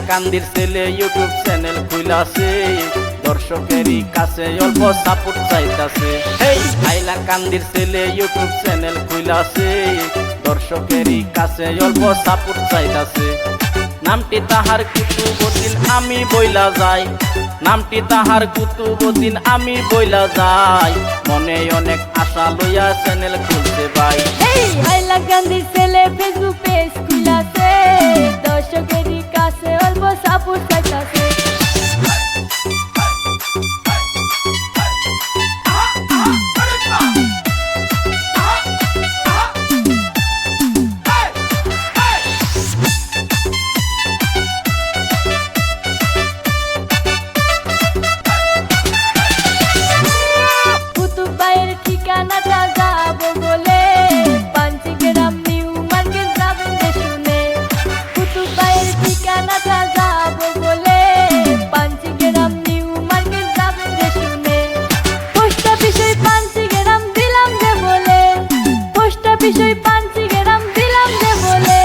হাইলাকান্দির ছেলে YouTube channel খুইলাছে, দর্শকেরই কাছে অল্প সাপোর্ট চাইতাছে। হেই হাইলাকান্দির ছেলে ইউটিউব চ্যানেল খুইলাছে, দর্শকেরই কাছে অল্প সাপোর্ট চাইতাছে। নামটি তাহার কুতুবুদ্দিন আমি বইলা যাই, নামটি তাহার কুতুবুদ্দিন আমি বইলা যাই, মনে অনেক আশা লইয়া চ্যানেল খুলতে ভাই। এই হাইলাকান্দির ছেলে ফেসবুক পেজ খুলেছে, দর্শকেরই কাছে অল্প সাপোর্ট চাইতাছে। ঠিকানাটা যাবো বলে পাঞ্চিগ্রাম নিউ মার্কেট যাবেন যে শুনে, কুতুব ভাইয়ের ঠিকানাটা যাবো বলে পাঞ্চিগ্রাম নিউ মার্কেট যাবেন যে শুনে। পোস্ট অফিসে পাঞ্চিগ্রাম দিলাম যে বলে, পোস্ট অফিসে পাঞ্চিগ্রাম দিলাম যে বলে,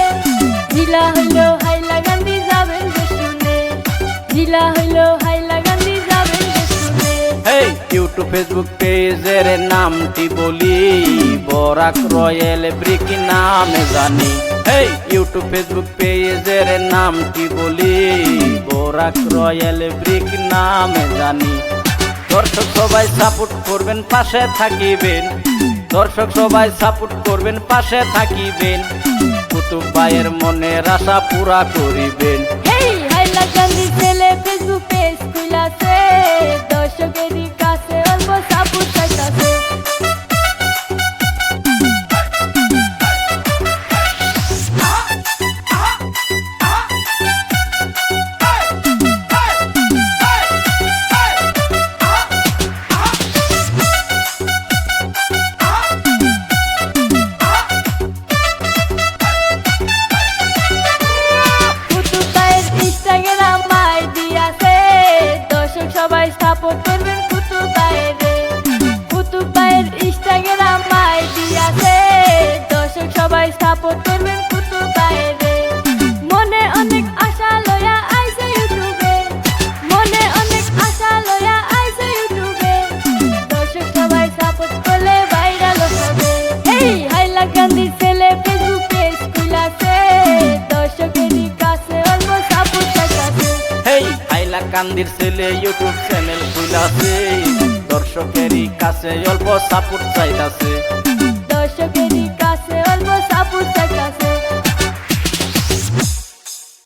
জেলা হইলো হাইলাকান্দি যাবেন যে শুনে, জেলা হইলো হাইলাকান্দি যাবেন যে শুনে। হেই ইউটিউব ফেসবুক পেজের নামটি বলি, বরাক রয়্যাল ব্রিক নামে জানি। হেই ইউটিউব ফেসবুক পেজের নামটি বলি, বরাক রয়্যাল ব্রিক নামে জানি। দর্শক সবাই সাপোর্ট করবেন, পাশে থাকিবেন, দর্শক সবাই সাপোর্ট করবেন, পাশে থাকিবেন, কুতুব ভাইয়ের মনের আশা পুরা করিবেন। হেই হাইলাকান্দির ছেলে ফেসবুক পেজ খুলেছে, দর্শকেরই কাছে অল্প সাপোর্ট চাইতাছে। সবাই সাপোর্ট করবেন কুতুব ভাইয়েরে, কুতুব ভাইয়ের ইনস্টাগ্রাম আইডি আছে, দর্শক সবাই সাপোর্ট করবেন কুতুব ভাইয়েরে। মনে অনেক আশা লয়া আইছে ইউটিউবে, মনে অনেক আশা লয়া আইছে ইউটিউবে, দর্শক সবাই সাপোর্ট করলে ভাইরাল হবে। এই হাইলাকান্দির ছেলে ফেসবুক পেজ খুলেছে, দর্শকেরই কাছে অল্প সাপোর্ট চাইতাছে। হেই হাইলাকান্দির ছেলে ইউটিউব চ্যানেল খুলেছে, দর্শকেরই কাছে অল্প সাপোর্ট চাইতাছে।